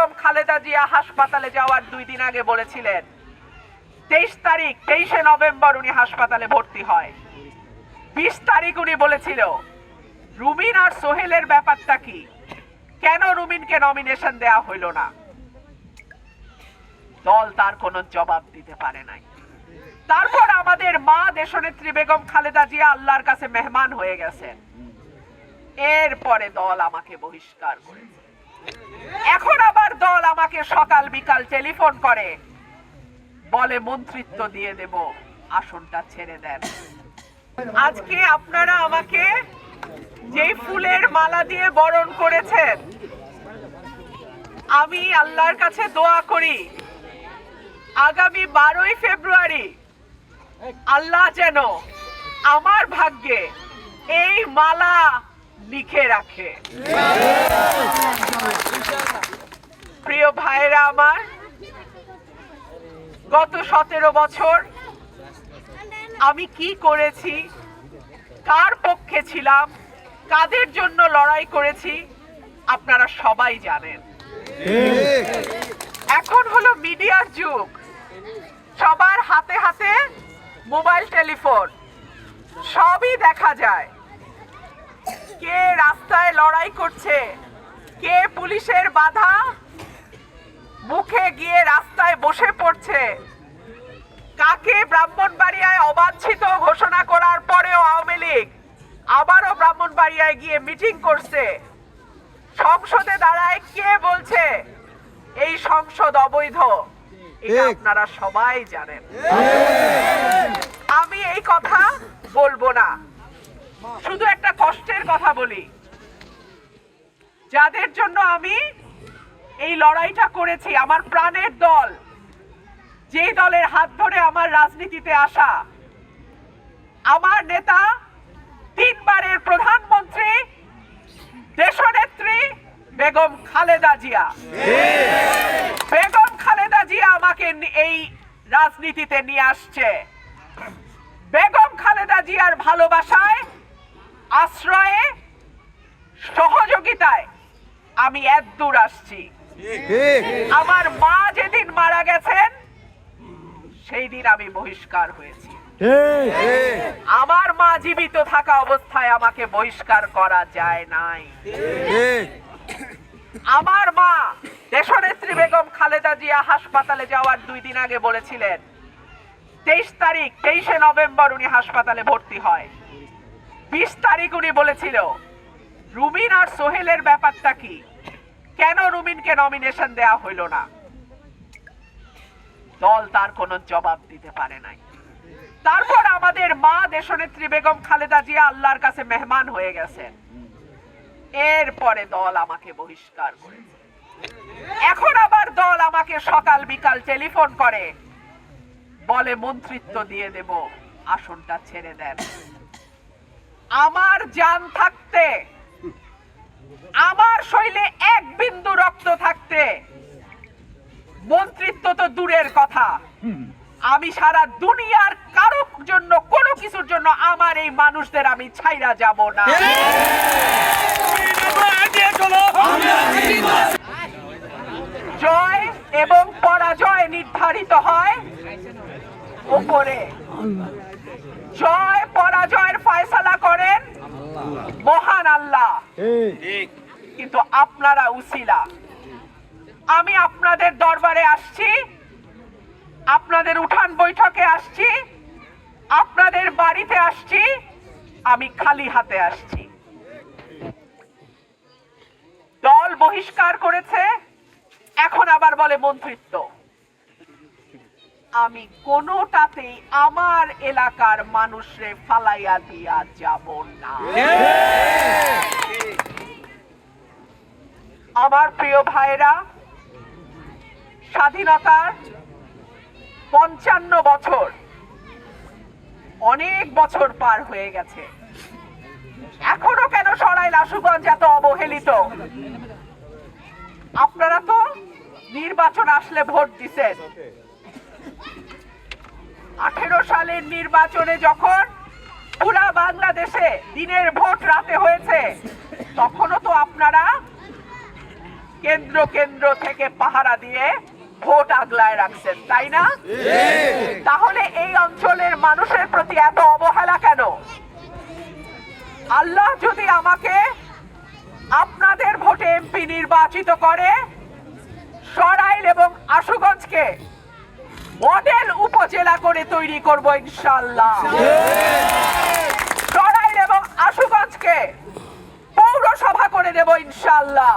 বেগম খালেদা জিয়া হাসপাতালে যাওয়ার 2 দিন আগে বলেছিলেন 23 নভেম্বর উনি হাসপাতালে ভর্তি হয়। 20 তারিখ উনি বলেছিল রুমিন আর সোহেলের ব্যাপারটা কি, কেন রুমিনকে নমিনেশন দেয়া হইল না। দল তার কোনো জবাব দিতে পারে নাই। তারপর আমাদের মা দেশনেত্রী বেগম খালেদা জিয়া আল্লাহর কাছে মেহমান হয়ে গেছেন। এরপরে দল আমাকে বহিষ্কার করেছে। এখন আবার দল আমাকে সকাল বিকাল টেলিফোন করে, বলে মন্ত্রিত্ব দিয়ে দেব, আসনটা ছেড়ে দেন। আজকে আপনারা আমাকে যে ফুলের মালা দিয়ে বরণ করেছেন, আমি আল্লাহর কাছে দোয়া করি আগামী 12ই ফেব্রুয়ারি আল্লাহ যেন আমার ভাগ্যে এই মালা লিখে রাখে। প্রিয় ভাইরা আমার, গত 17 বছর আমি কি করেছি, কার পক্ষে ছিলাম, কাদের জন্য লড়াই করেছি, আপনারা সবাই জানেন। এখন হলো মিডিয়ার যুগ, সবার হাতে হাতে মোবাইল টেলিফোন, সবই দেখা যায়। কে রাস্তায় লড়াই করছে, কে পুলিশের বাধা মুখে গিয়ে রাস্তায় বসে পড়ছে, কাকে ব্রাহ্মণবাড়িয়ায় অবাঞ্ছিত ঘোষণা করার পরেও আওয়ামী লীগ আবারও ব্রাহ্মণবাড়িয়ায় গিয়ে মিটিং করছে, সংসদে দাঁড়ায় কে বলছে এই সংসদ অবৈধ, এটা আপনারা সবাই জানেন। আমি এই কথা বলবো না, শুধু একটা কষ্টের কথা বলি। যাদের জন্য আমি এই লড়াইটা করেছি, আমার প্রাণের দল, যে দলের হাত ধরে আমার রাজনীতিতে আসা, আমার নেতা 3 বারের প্রধানমন্ত্রী দেশনেত্রী বেগম খালেদা জিয়া। বেগম খালেদা জিয়া আমাকে এই রাজনীতিতে নিয়ে আসছে। বেগম খালেদা জিয়ার ভালোবাসায়, আশ্রয়ে, সহযোগিতায় আমি এতদূর আসছি। আমার মা যেদিন মারা গেছেন সেই দিন আমি বহিষ্কার হয়েছি। আমার মা জীবিত থাকা অবস্থায় আমাকে বহিষ্কার করা যায় নাই। আমার মা দেশনেত্রী বেগম খালেদা জিয়া হাসপাতালে যাওয়ার 2 দিন আগে বলেছিলেন 23 নভেম্বর উনি হাসপাতালে ভর্তি হয়। 20 তারিখ উনি বলেছিল রুমিন আর সোহেলের ব্যাপারটা কি, কেন রুমিনকে নমিনেশন দেয়া হইল না। দল তার কোনো জবাব দিতে পারে নাই। তারপর আমাদের মা দেশনেত্রী বেগম খালেদা জিয়া আল্লাহর কাছে মেহমান হয়ে গেছেন। এরপরে দল আমাকে বহিষ্কার করেছে। এখন আবার দল আমাকে সকাল বিকাল টেলিফোন করে, বলে মন্ত্রিত্ব দিয়ে দেব, আসনটা ছেড়ে দেন। আমার জান থাকতে, আমার শরীরে 1 বিন্দু রক্ত থাকতে মন্ত্রিত্ব তো দূরের কথা, আমি সারা দুনিয়ার কারোর জন্য, কোনো কিছুর জন্য আমার এই মানুষদের আমি ছাইরা যাব না। জয় এবং পরাজয় নির্ধারিত হয় উপরে, জয় পরাজয়ের ফয়সালা করেন মহান আল্লাহ, কিন্তু আপনারা উসিলা। আমি আপনাদের দরবারে আসছি, আপনাদের উঠান বৈঠকে আসছি, আপনাদের বাড়িতে আসছি, আমি খালি হাতে আসছি। দল বহিষ্কার করেছে, এখন আবার বলে মন্ত্রিত্ব। আমি কোনোটাতেই আমার এলাকার মানুষরে ফালাইয়া দিয়া যাব না। আমার প্রিয় ভাইরা, স্বাধীনতার 55 বছর, অনেক বছর পার হয়ে গেছে, এখনো কেন সরাইল আশুগঞ্জ এত অবহেলিত? আপনারা তো নির্বাচন আসলে ভোট দিছেন। 18 সালের নির্বাচনে যখন পুরা বাংলাদেশে দিনের ভোট রাতে হয়েছে, তখনও তো আপনারা কেন্দ্র কেন্দ্র থেকে পাহারা দিয়ে ভোট আগলায় রাখছেন, তাই না? তাহলে এই অঞ্চলের মানুষের প্রতি এত অবহেলা কেন? আল্লাহ যদি আমাকে আপনাদের ভোটে এমপি নির্বাচিত করে, সরাইল এবং আশুগঞ্জকে মডেল উপজেলা করে তৈরি করব ইনশাআল্লাহ। সরাইল এবং আশুগঞ্জকে পৌরসভা করে দেব ইনশাআল্লাহ।